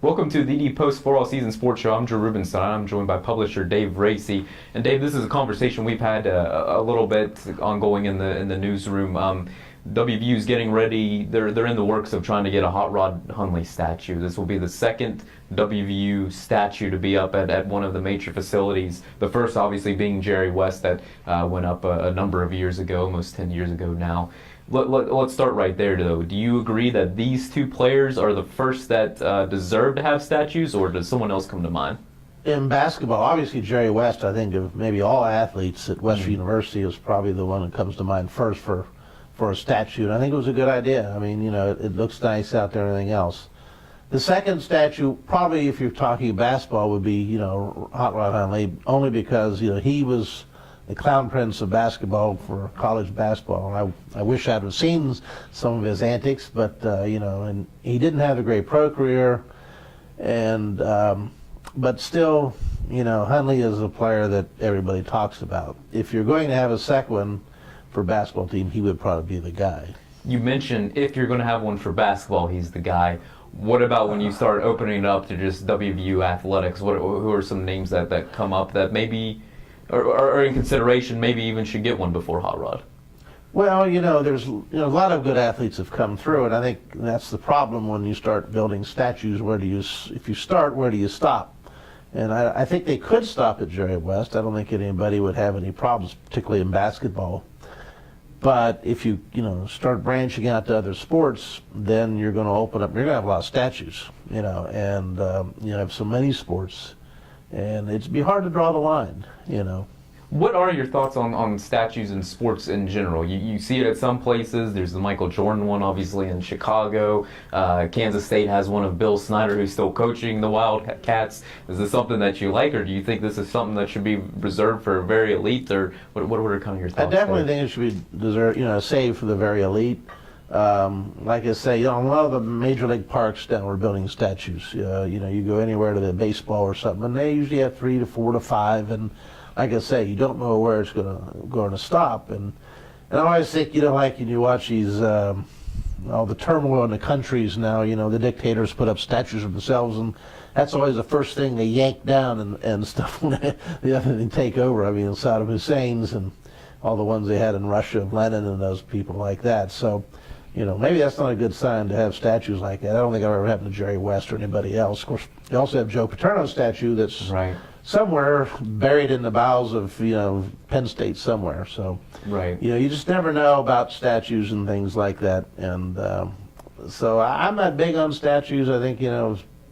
Welcome to the Post for All Season Sports Show. I'm Drew Rubenstein. I'm joined by publisher Dave Racy. And Dave, this is a conversation we've had a little bit ongoing in the newsroom. WVU is getting ready. They're in the works of trying to get a Hot Rod Hundley statue. This will be the second WVU statue to be up at one of the major facilities. The first, obviously, being Jerry West that went up a number of years ago, almost 10 years ago now. Let's start right there, though. Do you agree that these two players are the first that deserve to have statues, or does someone else come to mind? In basketball, obviously Jerry West, I think of maybe all athletes at Western University, is probably the one that comes to mind first for a statue. And I think it was a good idea. I mean, it looks nice out there and everything else. The second statue, probably if you're talking basketball, would be, Hot Rod Hundley, only because, he was the clown prince of basketball for college basketball. And I wish I'd have seen some of his antics, but, and he didn't have a great pro career. And, but still, Hundley is a player that everybody talks about. If you're going to have a second one for basketball team, he would probably be the guy. You mentioned if you're going to have one for basketball, he's the guy. What about when you start opening it up to just WVU athletics? Who are some names that come up that maybe are in consideration, maybe even should get one before Hot Rod? Well, there's a lot of good athletes have come through, and I think that's the problem when you start building statues. If you start, where do you stop? And I think they could stop at Jerry West. I don't think anybody would have any problems, particularly in basketball. But if you start branching out to other sports, then you're going to open up. You're going to have a lot of statues, and you have so many sports, and it'd be hard to draw the line, What are your thoughts on statues in sports in general? You see it at some places. There's the Michael Jordan one, obviously, in Chicago. Kansas State has one of Bill Snyder, who's still coaching the Wildcats. Is this something that you like, or do you think this is something that should be reserved for very elite, or what are kind of your thoughts? I definitely think it should be saved for the very elite. Like I say, a lot of the major league parks down we're building statues. You go anywhere to the baseball or something, and they usually have 3 to 4 to 5, and like I say, you don't know where it's going to stop, and I always think, like when you watch these all the turmoil in the countries now, the dictators put up statues of themselves, and that's always the first thing they yank down and stuff when the other thing take over. I mean, Saddam Hussein's and all the ones they had in Russia of Lenin and those people like that. So, maybe that's not a good sign to have statues like that. I don't think I've ever happened to Jerry West or anybody else. Of course, they also have Joe Paterno's statue that's right somewhere buried in the bowels of Penn State somewhere. So right, you just never know about statues and things like that. And so I'm not big on statues. I think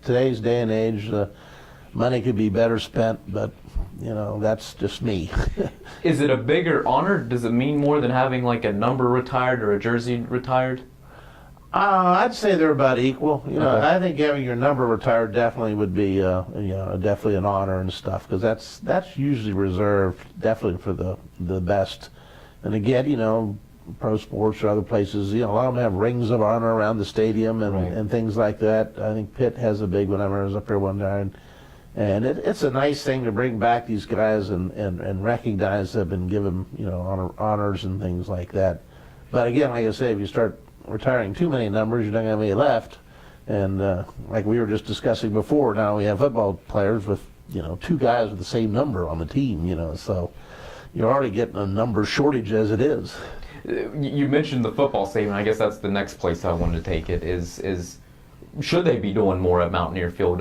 today's day and age, money could be better spent, but that's just me. Is it a bigger honor? Does it mean more than having like a number retired or a jersey retired? I'd say they're about equal. Okay. I think having your number retired definitely would be, definitely an honor and stuff, because that's usually reserved definitely for the best. And again, pro sports or other places, a lot of them have rings of honor around the stadium and things like that. I think Pitt has a big one. I remember I was up there one time, and it's a nice thing to bring back these guys and recognize them and give them honors and things like that. But again, like I say, if you start retiring too many numbers, you're not going to have any left. And like we were just discussing before, now we have football players with 2 guys with the same number on the team. So you're already getting a number shortage as it is. You mentioned the football stadium. I guess that's the next place I wanted to take it. Is should they be doing more at Mountaineer Field?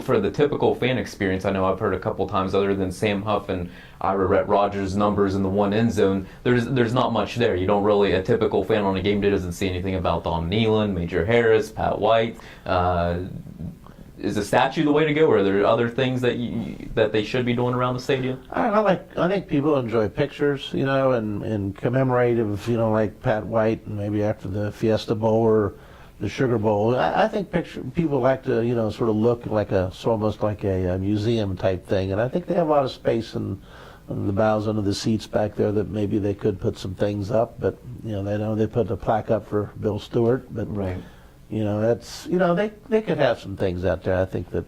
For the typical fan experience, I know I've heard a couple times, other than Sam Huff and Ira Rogers' numbers in the one end zone, there's not much there. You don't really, a typical fan on a game day doesn't see anything about Don Nealon, Major Harris, Pat White. Is a statue the way to go, or are there other things that they should be doing around the stadium? I think people enjoy pictures, and commemorative, like Pat White, and maybe after the Fiesta Bowl or the Sugar Bowl. I think people like to, sort of look like almost like a museum type thing, and I think they have a lot of space in the bowels under the seats back there that maybe they could put some things up, but they put a plaque up for Bill Stewart, but right. That's they could have some things out there. I think that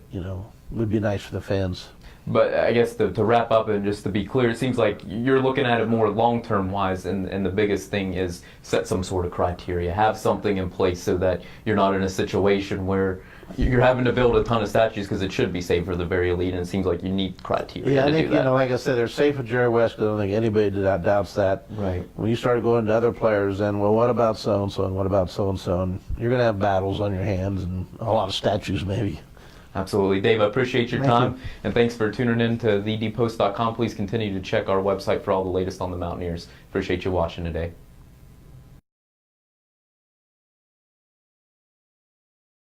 would be nice for the fans. But I guess to wrap up and just to be clear, it seems like you're looking at it more long-term wise, and the biggest thing is set some sort of criteria, have something in place so that you're not in a situation where you're having to build a ton of statues because it should be safe for the very elite, and it seems like you need criteria Yeah, I to think, do that. like I said, they're safe with Jerry West. I don't think anybody doubts that. Right. When you start going to other players, then, well, what about so-and-so, and what about so-and-so? And you're going to have battles on your hands and a lot of statues, maybe. Absolutely. Dave, I appreciate your Thank time, you. and thanks for tuning in to TheDPost.com. Please continue to check our website for all the latest on the Mountaineers. Appreciate you watching today.